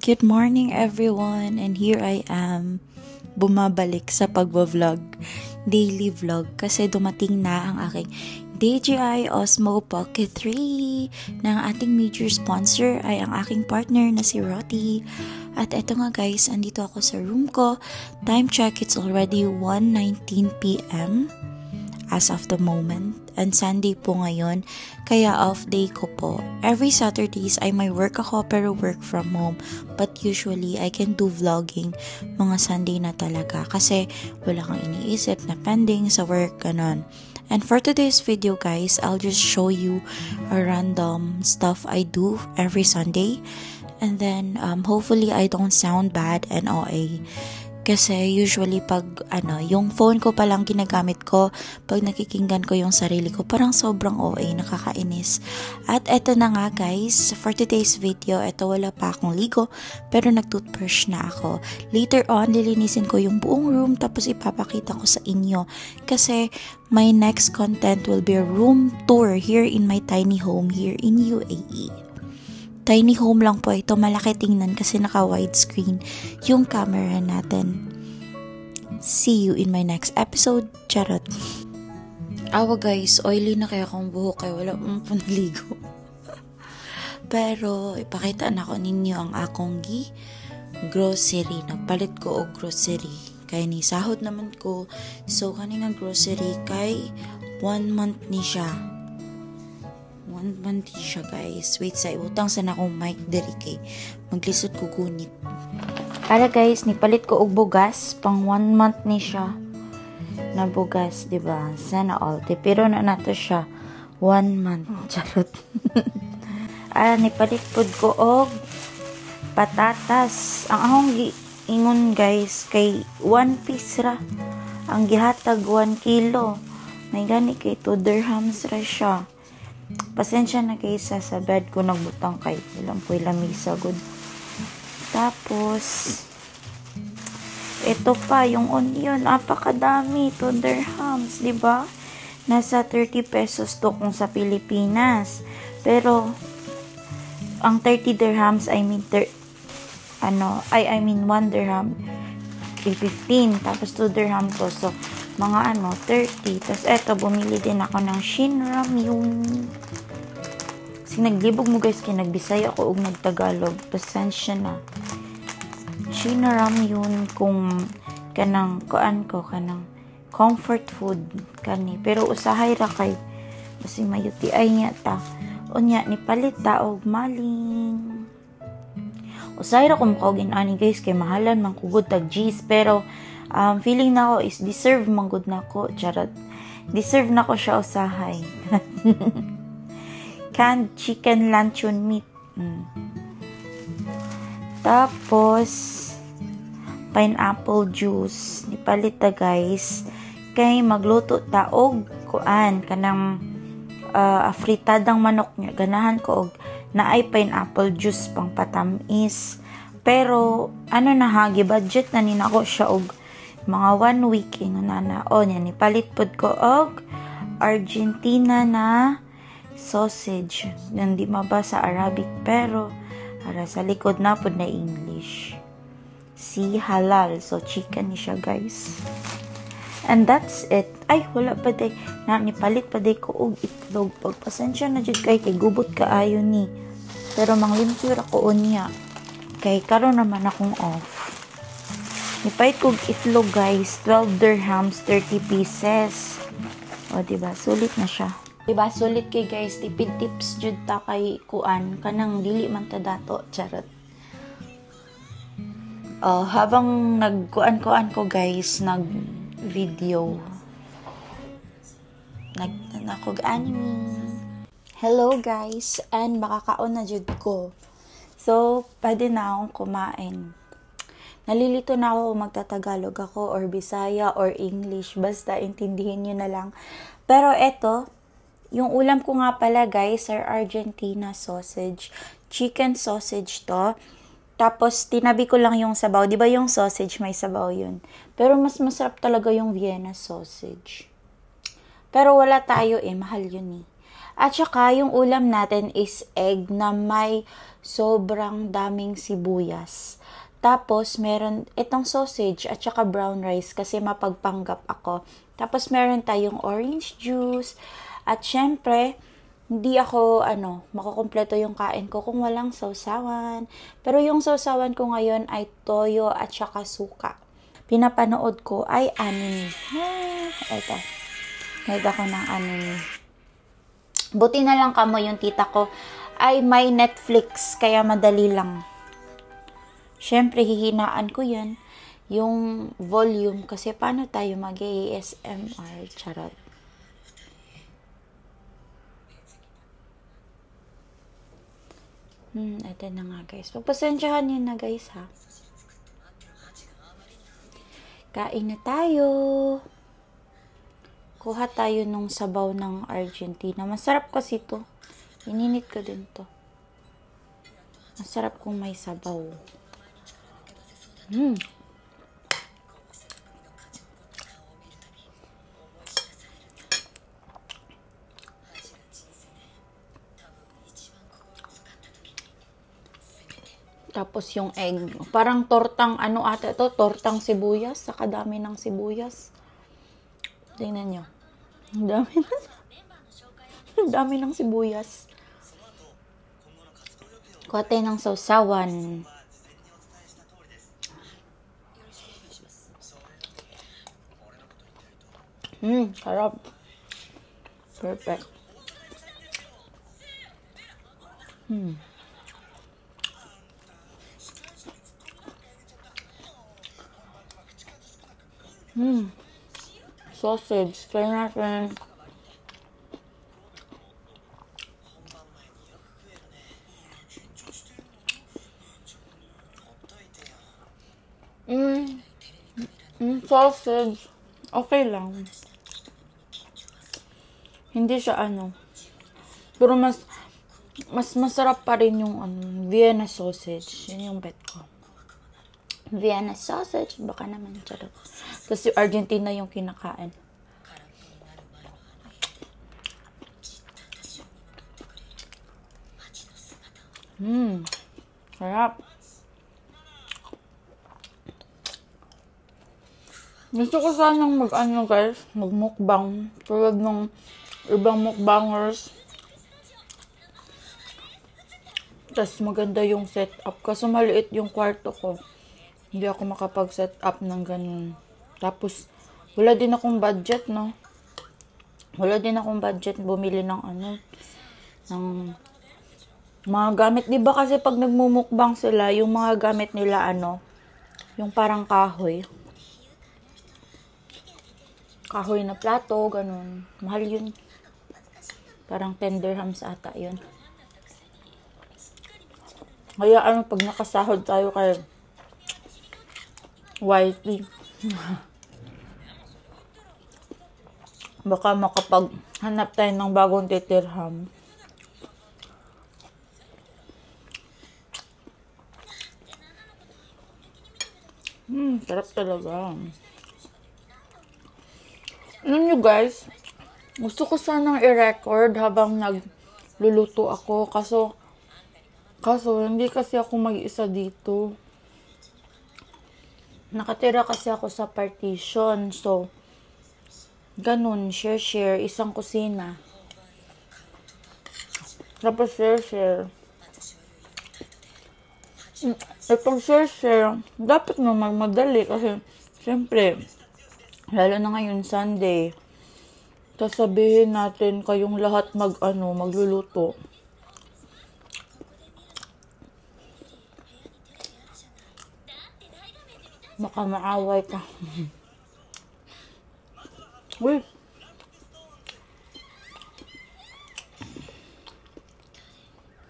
Good morning everyone, and here I am, bumabalik sa pagbablog, daily vlog, kasi dumating na ang aking DJI Osmo Pocket 3 na ang ating major sponsor ay ang aking partner na si Roti. At eto nga guys, andito ako sa room ko. Time check, it's already 1:19 p.m. as of the moment, and Sunday po ngayon, kaya off day ko po. Every Saturdays ay may work ako pero work from home, but usually I can do vlogging mga Sunday na talaga kasi wala kang iniisip na pending sa work, ganon. And for today's video guys, I'll just show you a random stuff I do every Sunday, and then hopefully I don't sound bad and OA. Kasi usually pag yung phone ko palang ginagamit ko, pag nakikinggan ko yung sarili ko, parang sobrang OA, nakakainis. At eto na nga guys, for today's video, eto wala pa akong ligo, pero nag-toothbrush na ako. Later on, lilinisin ko yung buong room, tapos ipapakita ko sa inyo. Kasi my next content will be a room tour here in my tiny home here in UAE. Tiny home lang po ito, malaki tingnan kasi naka-widescreen yung camera natin. See you in my next episode. Charot. Awa guys, oily na kaya akong buhok kaya wala pong panligo. Pero ipakita na ko ninyo ang akong grocery. Nagpalit ko og grocery. Kaya ni sahod naman ko. So kaninga grocery kay 1 month ni siya. 1 month siya guys. Wait, sa utang sana akong mic diri kay maglisod ko gunit. Para guys, nipalit ko og bugas pang 1 month ni siya. Na bugas, di ba? Sana all. Pero na nato siya 1 month. Charot. Nipalit pud ko og patatas. Ang akong ingon guys kay 1 piece ra. Ang gihatag 1 kilo. May gani kay 2 dirhams ra siya. Pasensya na kayo sa bed ko nagbutang kay ilang po lamisa good. Tapos ito pa yung onion, apakadami, 2 dirhams, di ba? Nasa 30 pesos to kung sa Pilipinas. Pero ang 30 dirhams, I mean 1 dirham 15, tapos 2 dirham to, so mga 30. Tapos eto, bumili din ako ng Shin Ramyun. Kasi naglibog mo guys, kinagbisaya ako og nagtagalog. Pasensya na. Shin Ramyun kung kanang comfort food kani. Pero usahay ra kay kasi mayuti ay niya ta. Unya ni palit ta og maling. Usahay ra ko mo ani guys kay mahalan man kugod tag G's, pero feeling na ko is deserve manggod na ko. Charot. Deserve na ko siya usahay. Canned chicken luncheon meat. Tapos pineapple juice. Nipalit ta guys. Kay magluto ta og kanang afritadang manok niya. Ganahan ko og naay pineapple juice pang patamis. Pero budget na nina ko siya og mga 1 week inunana. Niyan, ipalit pod ko og Argentina na sausage. Hindi mabasa Arabic pero sa likod na pod na English. Si halal. So chicken ni siya guys. And that's it. Ay, wala pa day. Nipalit pa day ko og itlog. Pagpasensya na jud kay gubot kaayo ni. Pero manglimpyo ra ko unya. Kay karon naman akong off. Nipait kong itlog guys, 12 dirhams, 30 pieces. O diba, sulit na siya. Diba, sulit kay guys, tipid tips jud ta kay kanang dili man ta dato, charot. Habang nagkuan ko guys, nag-video. Nag-anime. Hello guys, and makakaon na jud ko. So, pwede na akong kumain. Nalilito na ako kung magtatagalog ako or Bisaya or English. Basta intindihin nyo na lang. Pero eto, yung ulam ko nga pala guys are Argentina sausage. Chicken sausage to. Tapos tinabi ko lang yung sabaw. Diba yung sausage may sabaw yun? Pero mas masarap talaga yung Vienna sausage. Pero wala tayo mahal yun At saka, yung ulam natin is egg na may sobrang daming sibuyas. Tapos, meron itong sausage at saka brown rice kasi mapagpanggap ako. Tapos, meron tayong orange juice. At syempre, hindi ako, makukumpleto yung kain ko kung walang sausawan. Pero yung sausawan ko ngayon ay toyo at saka suka. Pinapanood ko ay anime. Ito. Nag ako ng anime. Buti na lang kamo yung tita ko ay may Netflix, kaya madali lang. Syempre, hihinaan ko yan. Yung volume, kasi paano tayo mag-ASMR? Charot. Ito na nga guys. Pagpasensyahan nyo na guys ha. Kain na tayo. Kuha tayo nung sabaw ng Argentina. Masarap kasi to. Ininit ko din to. Masarap kung may sabaw. Tapos yung egg. Parang tortang ata ito? Tortang sibuyas. Sa kadami ng sibuyas. Tingnan nyo. Ang dami ng sibuyas. Kuha tayo ng sausawan. Sarap. Perfect. Sausage. Try natin. Sausage. Okay lang. Hindi siya pero mas masarap pa rin yung Vienna sausage. Yun yung bet ko. Vienna sausage. Baka naman charot. Kasi Argentina yung kinakain. Sarap. Gusto ko sanang magmukbang. Tulad ng ibang mukbangers. Tapos maganda yung setup. Kasi maliit yung kwarto ko. Hindi ako makapag-setup ng ganun. Tapos, wala din akong budget, no? Wala din akong budget bumili ng ng mga gamit. Diba kasi pag nagmumukbang sila, yung mga gamit nila, yung parang kahoy. Kahoy na plato, ganun. Mahal yun. Parang 10 dirhams ata yun. Kaya pag nakasahod tayo kay YT, baka makapaghanap tayo ng bagong titirham. Sarap talaga. Alam nyo guys, gusto ko sanang i-record habang nagluluto ako. Kaso hindi kasi ako mag-isa dito. Nakatira kasi ako sa partition. So, ganun, share, isang kusina. Tapos share. Itong share, dapat naman madali kasi, syempre, lalo na ngayon Sunday, sasabihin natin kayong lahat magluluto. Baka maaway ka. Uy.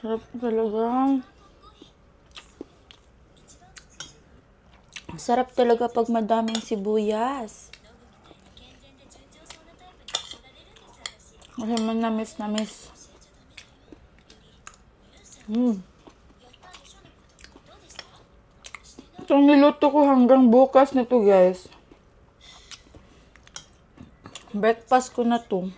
Sarap talaga. Sarap talaga pag madaming sibuyas. Kasi manamis. Itong niluto ko hanggang bukas na to guys. Breakfast ko na to.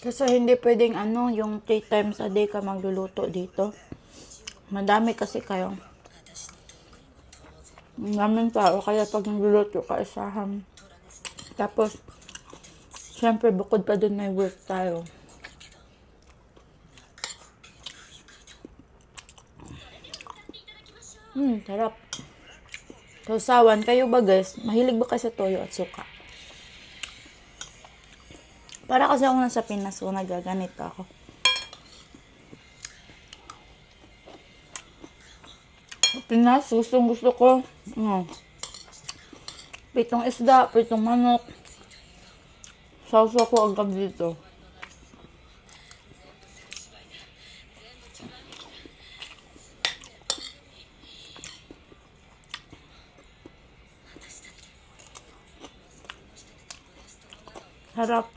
Kasi hindi pwedeng yung 3 times a day ka magluluto dito. Madami kasi kayo. Ang daming tao, kaya pag nagluluto ka isahan. Tapos, syempre bukod pa dun may work tayo. Sarap. Sausawan, kayo ba guys? Mahilig ba kayo sa toyo at suka? Para kasi ako nasa Pinas ko, nagaganito ako. Pinas, gustong gusto ko. Pitong isda, pitong manok. Sausaw ko agad dito. Harap.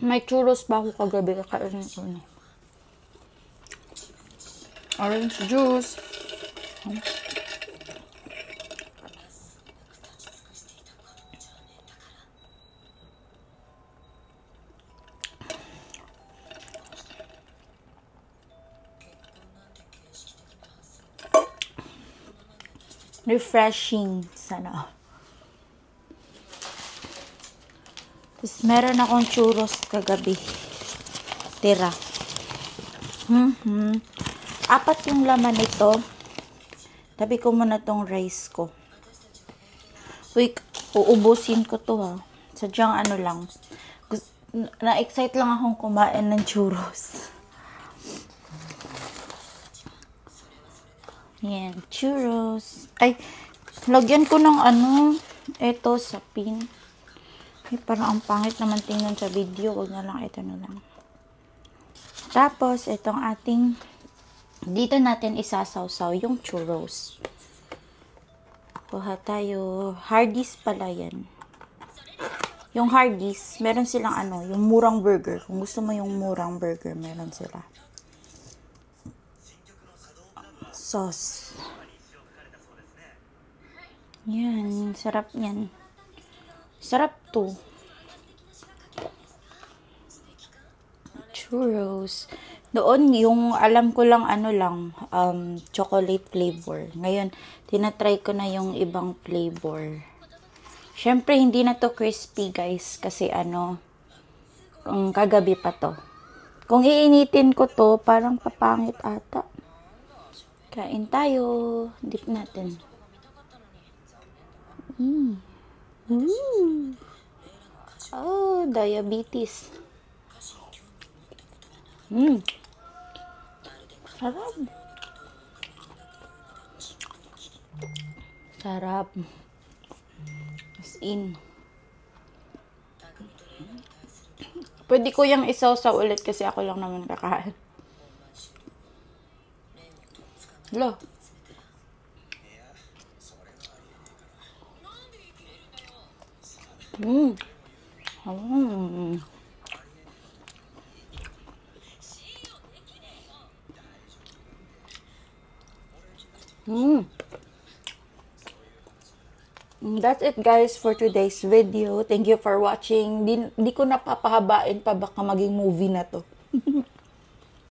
May churros pa ako kagabi, kakainin ko na. Orange juice. Refreshing sana. Tapos meron akong churros kagabi. Tira. 4 yung laman nito. Tabi ko muna tong rice ko. Wait, uubusin ko to ha. Sadyang lang. Na-excite lang akong kumain ng churros. Yan, churros. Ay, lagyan ko ng eto sa pin. Ay, parang ang pangit naman tingnan sa video. Huwag na lang, ito na lang. Tapos, itong dito natin isasawsaw yung churros. Kuha tayo. Hardee's pala yan. Yung Hardee's, meron silang yung murang burger. Kung gusto mo yung murang burger, meron sila. Sauce. Yan, sarap yan. Sarap to. Churros. Doon, yung alam ko lang chocolate flavor. Ngayon, tinatry ko na yung ibang flavor. Syempre, hindi na to crispy, guys. Kasi kagabi pa to. Kung iinitin ko to, parang papangit ata. Kain tayo. Dip natin. Oh, diabetes. Sarap. Sarap. As in. Pwede ko yung isaw-saw ulit kasi ako lang naman kakain. Hello. That's it guys for today's video. Thank you for watching. Di ko napapahabain pa, baka maging movie na to.